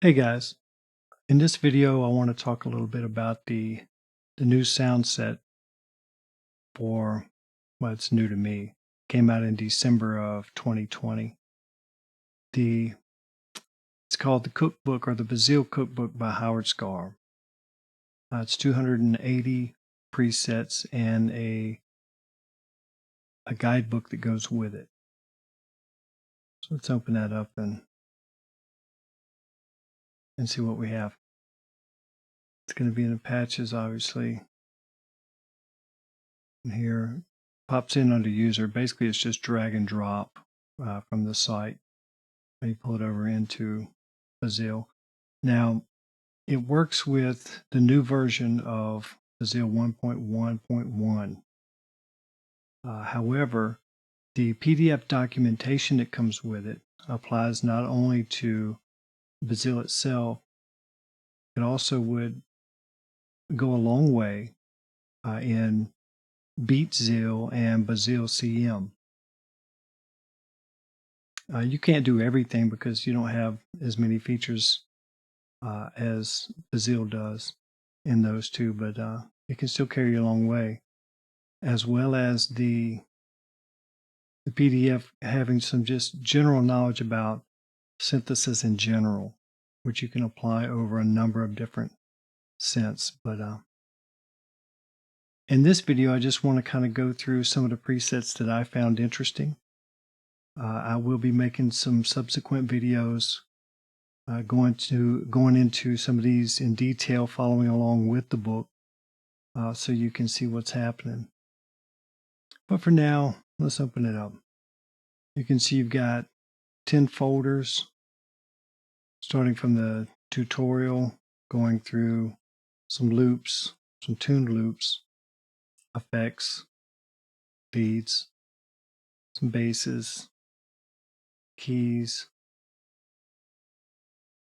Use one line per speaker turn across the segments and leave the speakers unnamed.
Hey guys, in this video I want to talk a little bit about the new sound set for, well, it's new to me. Came out in December of 2020. The It's called the Cookbook, or the Bazille Cookbook by Howard Scar. It's 280 presets and a guidebook that goes with it. So let's open that up and see what we have. It's going to be in the patches, obviously. And here pops in under user. Basically, it's just drag and drop from the site. And you pull it over into Bazille. Now, it works with the new version of Bazille 1.1.1. However, the PDF documentation that comes with it applies not only to Bazille itself, it also would go a long way in Beatzille and Bazille CM. You can't do everything because you don't have as many features as Bazille does in those two, but it can still carry you a long way, as well as the PDF having some just general knowledge about synthesis in general, which you can apply over a number of different synths. But in this video, I just want to kind of go through some of the presets that I found interesting. I will be making some subsequent videos going into some of these in detail, following along with the book, so you can see what's happening. But for now, let's open it up. You can see you've got 10 folders, starting from the tutorial, going through some loops, some tuned loops, effects, beats, some basses, keys,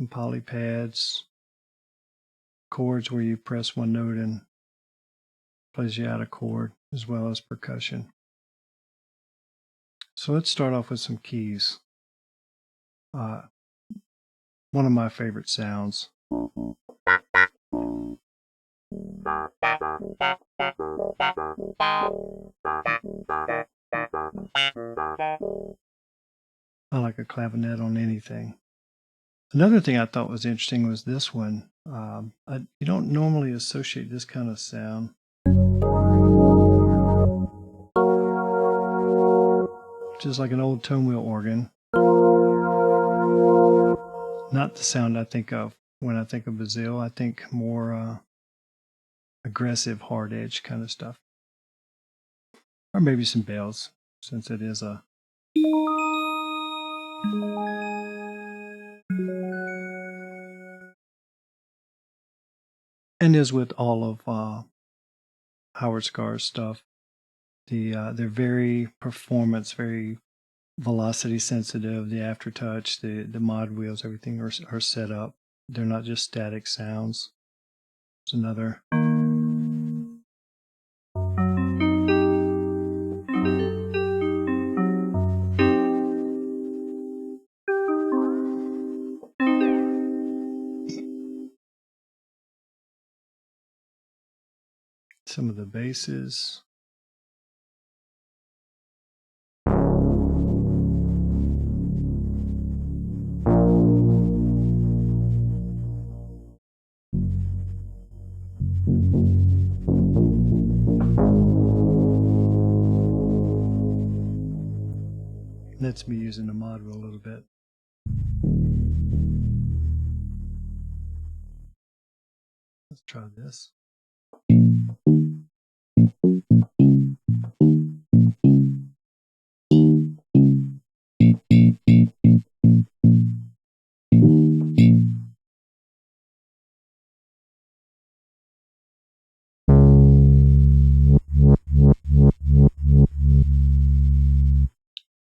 some polypads, chords where you press one note and plays you out a chord, as well as percussion. So let's start off with some keys. One of my favorite sounds. I like a clavinet on anything. Another thing I thought was interesting was this one. You don't normally associate this kind of sound. Just like an old tone wheel organ. Not the sound I think of when I think of Bazille. I think more aggressive, hard edge kind of stuff. Or maybe some bells, since it is a... And as with all of Howard Scar's stuff, they're very performance, very velocity sensitive. The aftertouch, the mod wheels, everything are set up. They're not just static sounds. There's another. Some of the basses. Lets me using the mod wheel a little bit. Let's try this.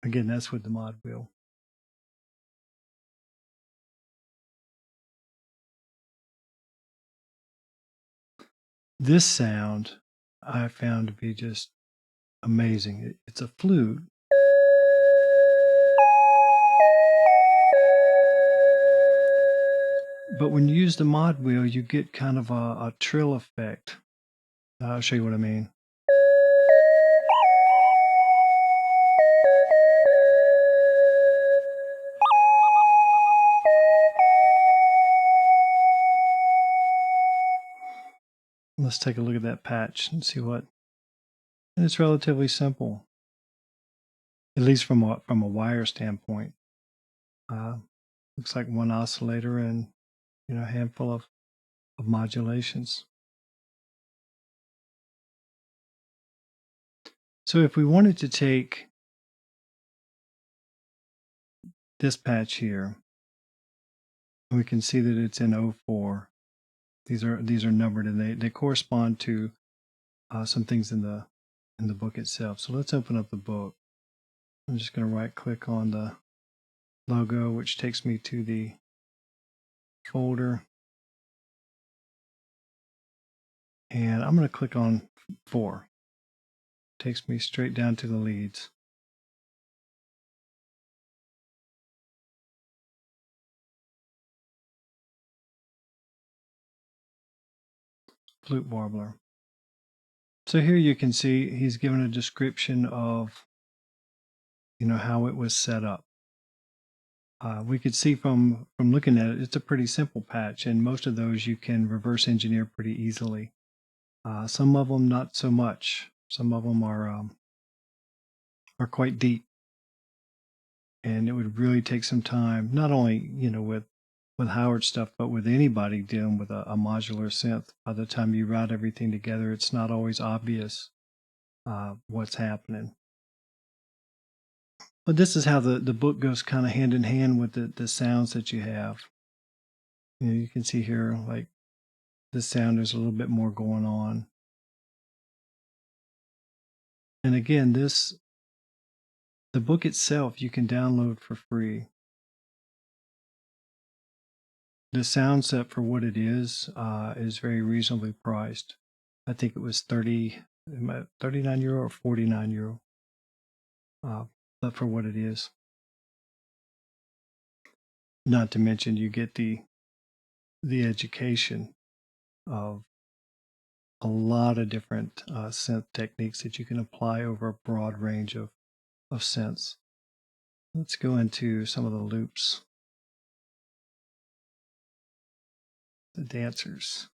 Again, that's with the mod wheel. This sound I found to be just amazing. It's a flute. But when you use the mod wheel, you get kind of a trill effect. I'll show you what I mean. Let's take a look at that patch and see what. And it's relatively simple, at least from a wire standpoint. Looks like one oscillator and a handful of modulations. So if we wanted to take this patch here, we can see that it's in 04. These are numbered, and they correspond to some things in the book itself. So let's open up the book. I'm just going to right click on the logo, which takes me to the folder, and I'm going to click on 4. Takes me straight down to the leads. Flute Warbler. So here you can see he's given a description of how it was set up. We could see from looking at it, it's a pretty simple patch, and most of those you can reverse engineer pretty easily. Some of them not so much. Some of them are quite deep, and it would really take some time, not only with Howard stuff, but with anybody dealing with a modular synth. By the time you route everything together, it's not always obvious what's happening. But this is how the book goes kind of hand in hand with the sounds that you have. You can see here, like this sound, there's a little bit more going on. And again, the book itself you can download for free. The sound set for what it is very reasonably priced. I think it was 39 euro or 49 euro. But for what it is. Not to mention you get the education of a lot of different synth techniques that you can apply over a broad range of synths. Let's go into some of the loops. The dancers.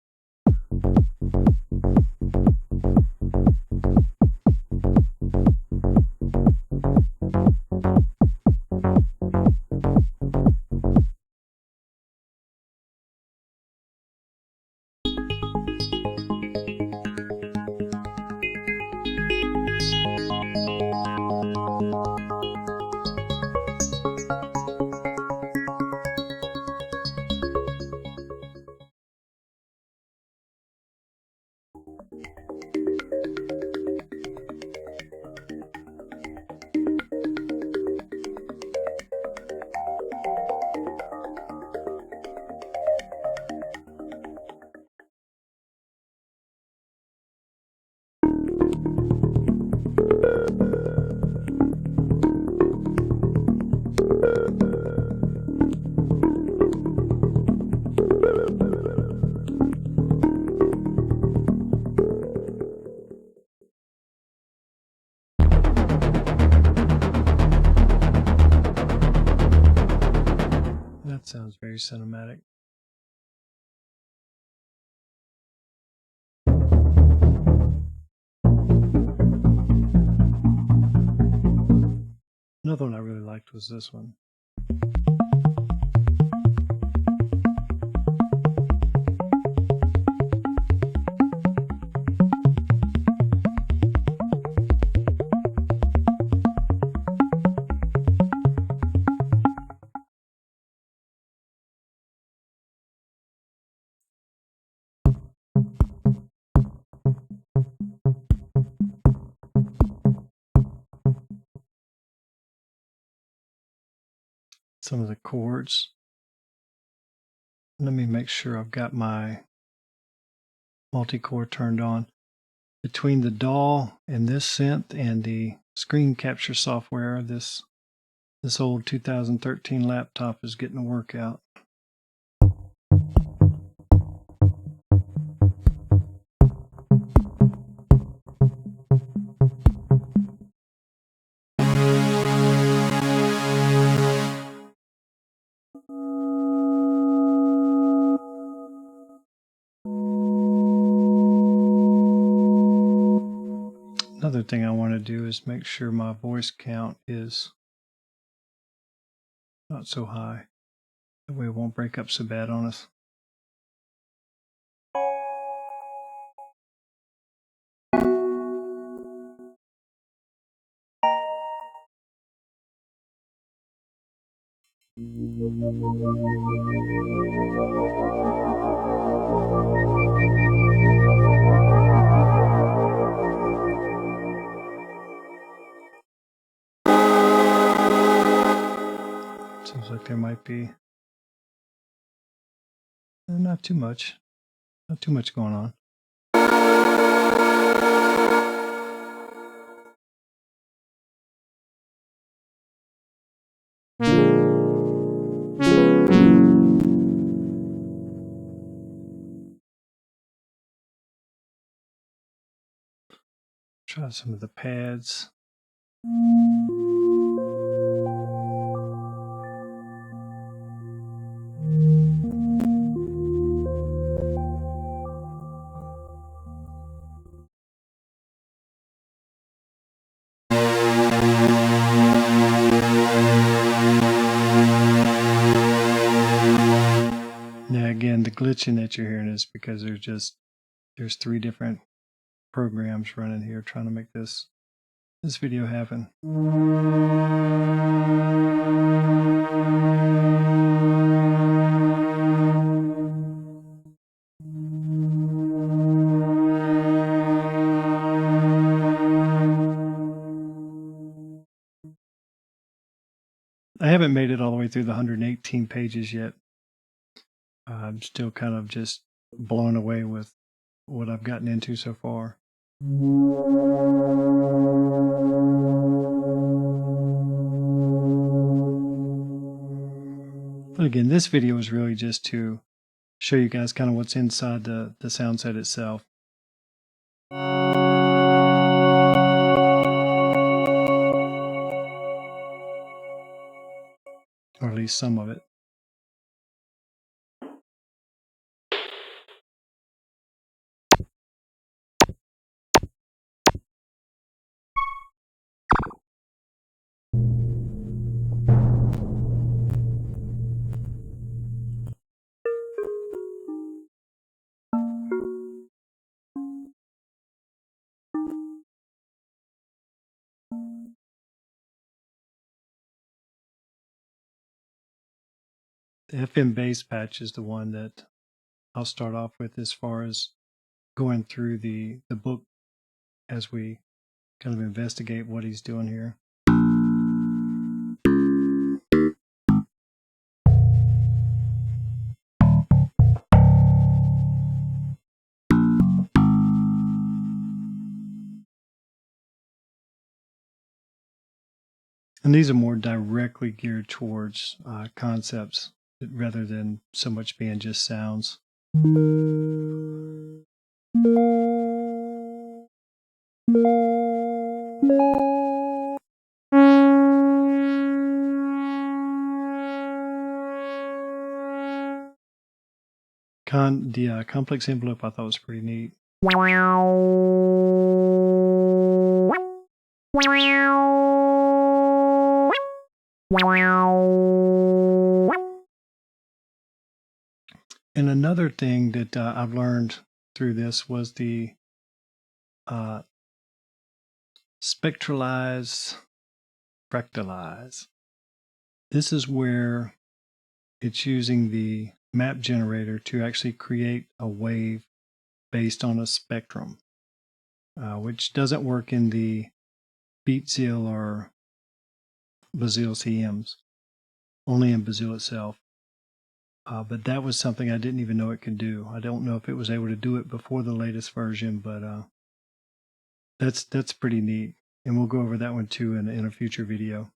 That sounds very cinematic. Another one I really liked was this one. Some of the chords. Let me make sure I've got my multi-core turned on. Between the DAW and this synth and the screen capture software, this old 2013 laptop is getting a workout. Another thing I want to do is make sure my voice count is not so high. That way it won't break up so bad on us. Seems like there might be not too much going on. Try some of the pads. Now again, the glitching that you're hearing is because there's 3 different programs running here trying to make this video happen. I haven't made it all the way through the 118 pages yet. I'm still kind of just blown away with what I've gotten into so far. But again, this video is really just to show you guys kind of what's inside the sound set itself. Or at least some of it. The FM bass patch is the one that I'll start off with as far as going through the book as we kind of investigate what he's doing here. And these are more directly geared towards concepts rather than so much being just sounds. The complex envelope I thought was pretty neat. And another thing that I've learned through this was the spectralize, fractalize. This is where it's using the map generator to actually create a wave based on a spectrum, which doesn't work in the Beatzille or Bazille CMs, only in Bazille itself. But that was something I didn't even know it could do. I don't know if it was able to do it before the latest version, but that's pretty neat. And we'll go over that one too in a future video.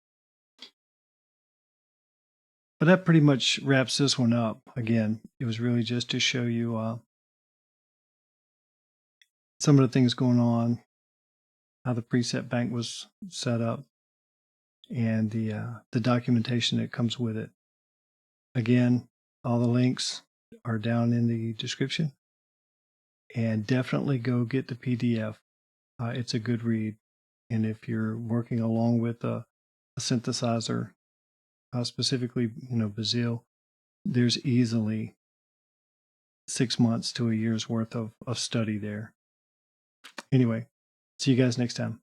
But that pretty much wraps this one up. Again, it was really just to show you some of the things going on, how the preset bank was set up, and the documentation that comes with it. Again, all the links are down in the description. And definitely go get the PDF. it's a good read. And if you're working along with a synthesizer, specifically, Bazille, there's easily 6 months to a year's worth of study there. Anyway, see you guys next time.